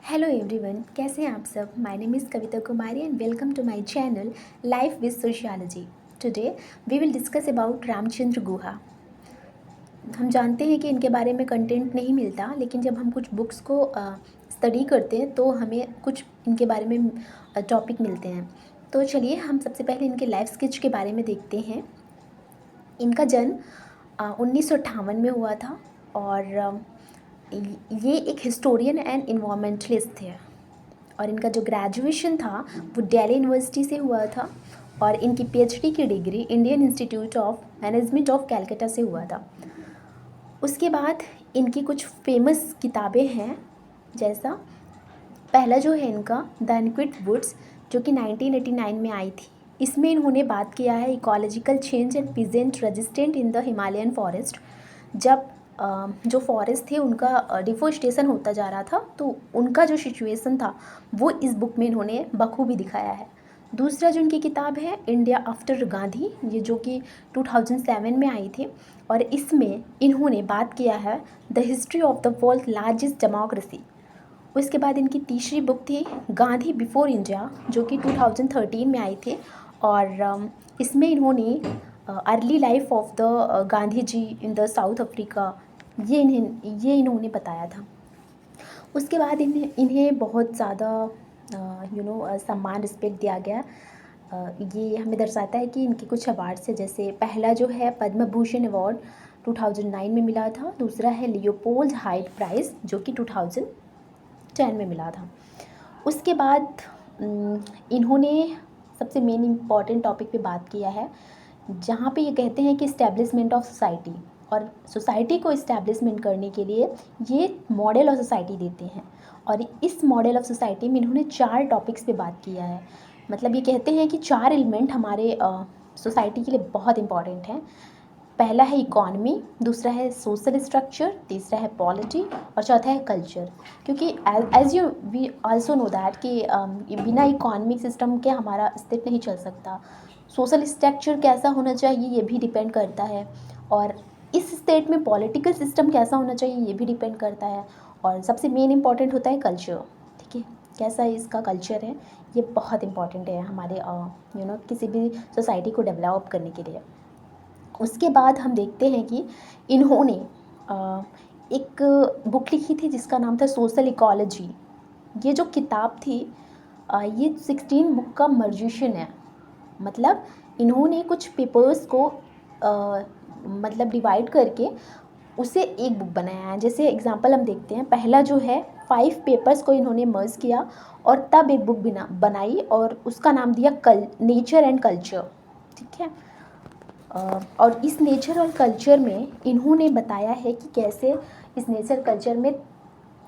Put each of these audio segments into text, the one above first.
Hello everyone, कैसे हैं आप सब। My name is Kavita Kumari and welcome to my channel life with sociology. Today we will discuss about Ramachandra Guha. हम जानते हैं कि इनके बारे में कंटेंट नहीं मिलता, लेकिन जब हम कुछ बुक्स को स्टडी करते हैं तो हमें कुछ इनके बारे में टॉपिक मिलते हैं। तो चलिए हम सबसे पहले इनके लाइफ स्केच के बारे में देखते हैं। इनका जन्म 1958 में हुआ था और ये एक हिस्टोरियन एंड इन्वायरमेंटलिस्ट थे। और इनका जो ग्रेजुएशन था वो दिल्ली यूनिवर्सिटी से हुआ था और इनकी पीएचडी की degree Indian institute of management of Calcutta से हुआ था। उसके बाद इनकी कुछ फेमस किताबें हैं, जैसा पहला जो है इनका द अनक्विट वुड्स, जो कि 1989 में आई थी। इसमें इन्होंने बात किया है ecological change and peasant resistant in the Himalayan forest. जब जो फॉरेस्ट थे उनका डिफोरेस्टेशन होता जा रहा था, तो उनका जो सिचुएशन था वो इस बुक में इन्होंने बखूबी दिखाया है। दूसरा जो इनकी किताब है इंडिया आफ्टर गांधी, ये जो कि 2007 में आई थी, और इसमें इन्होंने बात किया है the history of the world largest democracy. उसके बाद इनकी तीसरी बुक थी गांधी बिफोर इंडिया, जो कि 2013 में आई थी, और इसमें इन्होंने early life of the Gandhi ji in the South Africa ये इन्होंने बताया था। उसके बाद इन्हें बहुत ज़्यादा सम्मान रिस्पेक्ट दिया गया। ये हमें दर्शाता है कि इनके कुछ अवार्ड्स है, जैसे पहला जो है पद्म भूषण अवार्ड 2009 में मिला था। दूसरा है लियोपोल्ड हाइट प्राइज़, जो कि 2010 में मिला था। उसके बाद इन्होंने सबसे मेन इम्पॉर्टेंट टॉपिक पे बात किया है, जहाँ पे ये कहते हैं कि इस्टेब्लिशमेंट ऑफ सोसाइटी, और सोसाइटी को इस्टेब्लिशमेंट करने के लिए ये मॉडल ऑफ सोसाइटी देते हैं। और इस मॉडल ऑफ सोसाइटी में इन्होंने 4 टॉपिक्स पे बात किया है। मतलब ये कहते हैं कि 4 एलिमेंट हमारे सोसाइटी के लिए बहुत इंपॉर्टेंट हैं। पहला है इकॉनमी, दूसरा है सोशल स्ट्रक्चर, तीसरा है पॉलिटी, और चौथा है कल्चर। क्योंकि as you we also know that कि बिना इकॉनमिक सिस्टम के हमारा अस्तित्व नहीं चल सकता। सोशल स्ट्रक्चर कैसा होना चाहिए ये भी डिपेंड करता है, और इस स्टेट में पॉलिटिकल सिस्टम कैसा होना चाहिए ये भी डिपेंड करता है, और सबसे मेन इम्पॉर्टेंट होता है कल्चर। ठीक है, कैसा इसका कल्चर है ये बहुत इंपॉर्टेंट है हमारे किसी भी सोसाइटी को डेवलप करने के लिए। उसके बाद हम देखते हैं कि इन्होंने एक बुक लिखी थी जिसका नाम था सोशल इकोलॉजी। ये जो किताब थी ये 16 बुक का मर्जिशन है। मतलब इन्होंने कुछ पेपर्स को मतलब डिवाइड करके उसे एक बुक बनाया है। जैसे एग्जांपल हम देखते हैं, पहला जो है 5 पेपर्स को इन्होंने मर्ज किया और तब एक बुक बनाई, और उसका नाम दिया नेचर एंड कल्चर। ठीक है, और इस नेचर और कल्चर में इन्होंने बताया है कि कैसे इस नेचर कल्चर में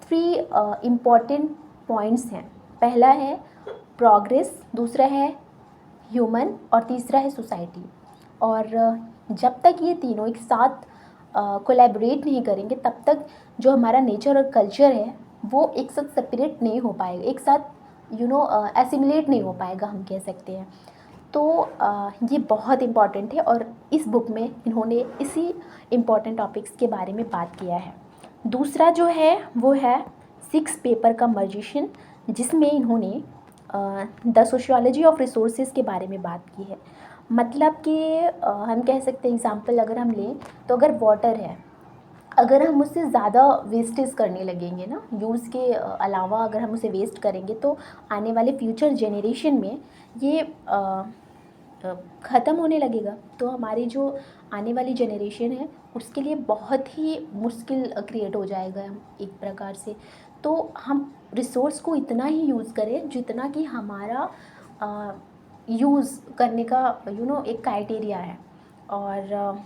3 इम्पॉर्टेंट पॉइंट्स हैं। पहला है प्रोग्रेस, दूसरा है ह्यूमन, और तीसरा है सोसाइटी। और जब तक ये तीनों एक साथ कोलैबोरेट नहीं करेंगे तब तक जो हमारा नेचर और कल्चर है वो एक साथ सेपरेट नहीं हो पाएगा, एक साथ एसिमुलेट नहीं हो पाएगा, हम कह सकते हैं। तो ये बहुत इम्पॉर्टेंट है, और इस बुक में इन्होंने इसी इम्पॉर्टेंट टॉपिक्स के बारे में बात किया है। दूसरा जो है वो है 6 पेपर का मर्जिशन, जिसमें इन्होंने द सोशियोलॉजी ऑफ रिसोर्सेज के बारे में बात की है। मतलब कि हम कह सकते हैं, एग्जांपल अगर हम लें तो अगर वाटर है, अगर हम उससे ज़्यादा वेस्टेज करने लगेंगे ना, यूज़ के अलावा अगर हम उसे वेस्ट करेंगे तो आने वाले फ्यूचर जनरेशन में ये ख़त्म होने लगेगा। तो हमारी जो आने वाली जनरेशन है उसके लिए बहुत ही मुश्किल क्रिएट हो जाएगा एक प्रकार से। तो हम रिसोर्स को इतना ही यूज़ करें जितना कि हमारा यूज़ करने का एक क्राइटेरिया है। और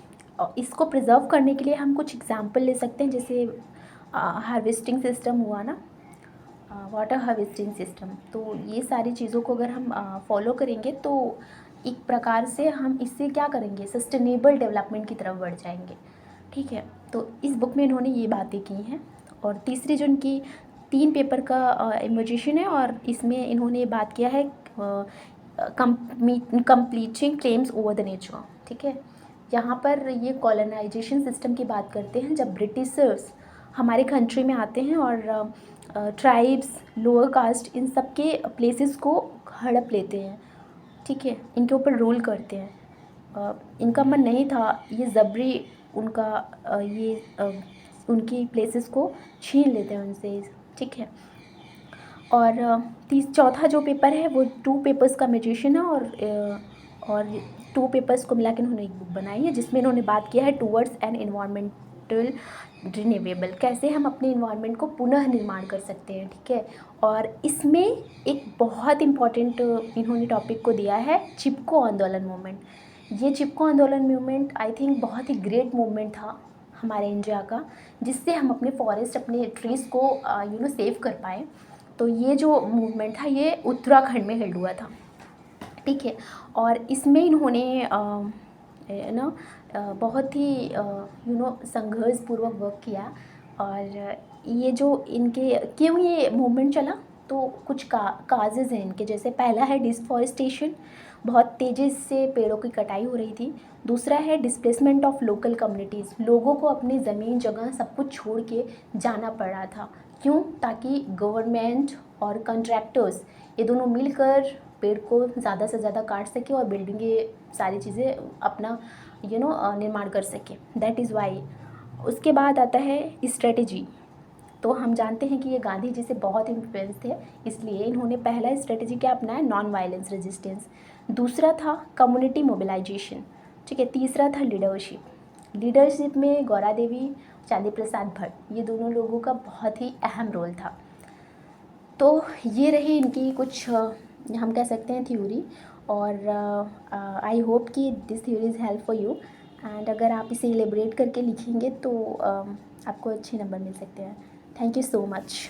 इसको प्रिजर्व करने के लिए हम कुछ एग्जांपल ले सकते हैं, जैसे हार्वेस्टिंग सिस्टम हुआ ना, वाटर हार्वेस्टिंग सिस्टम। तो ये सारी चीज़ों को अगर हम फॉलो करेंगे तो एक प्रकार से हम इससे क्या करेंगे, सस्टेनेबल डेवलपमेंट की तरफ बढ़ जाएंगे। ठीक है, तो इस बुक में इन्होंने ये बातें की हैं। और तीसरी जो इनकी 3 पेपर का इन्वोजेशन है, और इसमें इन्होंने बात किया है completing claims over the nature. ठीक है, यहाँ पर ये कॉलोनाइजेशन सिस्टम की बात करते हैं, जब ब्रिटिशर्स हमारे कंट्री में आते हैं और ट्राइब्स, लोअर कास्ट, इन सब के प्लेसेस को हड़प लेते हैं, ठीक है, इनके ऊपर रूल करते हैं। इनका मन नहीं था, ये ज़बरी उनका उनकी प्लेसेस को छीन लेते हैं उनसे, ठीक है। और चौथा जो पेपर है वो 2 पेपर्स का म्यूटेशन है, और 2 पेपर्स को मिला के इन्होंने एक बुक बनाई है जिसमें इन्होंने बात किया है टूवर्ड्स एन इन्वायरमेंटल रिन्यूएबल, कैसे हम अपने इन्वायरमेंट को पुनः निर्माण कर सकते हैं, ठीक है। और इसमें एक बहुत इम्पॉर्टेंट इन्होंने टॉपिक को दिया है चिपको आंदोलन मूवमेंट। ये चिपको आंदोलन मूवमेंट आई थिंक बहुत ही ग्रेट मूवमेंट था हमारे इंडिया का, जिससे हम अपने फॉरेस्ट, अपने ट्रीज़ को सेव कर पाए। तो ये जो मूवमेंट था ये उत्तराखंड में हेल्ड हुआ था, ठीक है। और इसमें इन्होंने बहुत ही संघर्षपूर्वक वर्क किया। और ये जो इनके क्यों ये मूवमेंट चला, तो कुछ काजेज़ हैं इनके, जैसे पहला है डिसफॉरेस्टेशन, बहुत तेज़ी से पेड़ों की कटाई हो रही थी। दूसरा है डिस्प्लेसमेंट ऑफ लोकल कम्युनिटीज़, लोगों को अपनी ज़मीन जगह सब कुछ छोड़ के जाना पड़ रहा था। क्यों? ताकि गवर्नमेंट और कॉन्ट्रैक्टर्स ये दोनों मिलकर पेड़ को ज़्यादा से ज़्यादा काट सके और बिल्डिंगें, सारी चीज़ें अपना निर्माण कर सके, दैट इज़ वाई। उसके बाद आता है स्ट्रेटेजी। तो हम जानते हैं कि ये गांधी जी से बहुत इन्फ्लुएंस थे, इसलिए इन्होंने पहला स्ट्रेटेजी क्या अपनाया, नॉन वायलेंस रेजिस्टेंस। दूसरा था कम्युनिटी मोबिलाइजेशन, ठीक है। तीसरा था लीडरशिप। लीडरशिप में गौरा देवी, चांदी प्रसाद भट्ट, ये दोनों लोगों का बहुत ही अहम रोल था। तो ये रही इनकी कुछ हम कह सकते हैं थ्योरी। और आई होप कि this theory is help for you. And अगर आप इसे एलेबरेट करके लिखेंगे तो आपको अच्छे नंबर मिल सकते हैं। Thank you so much.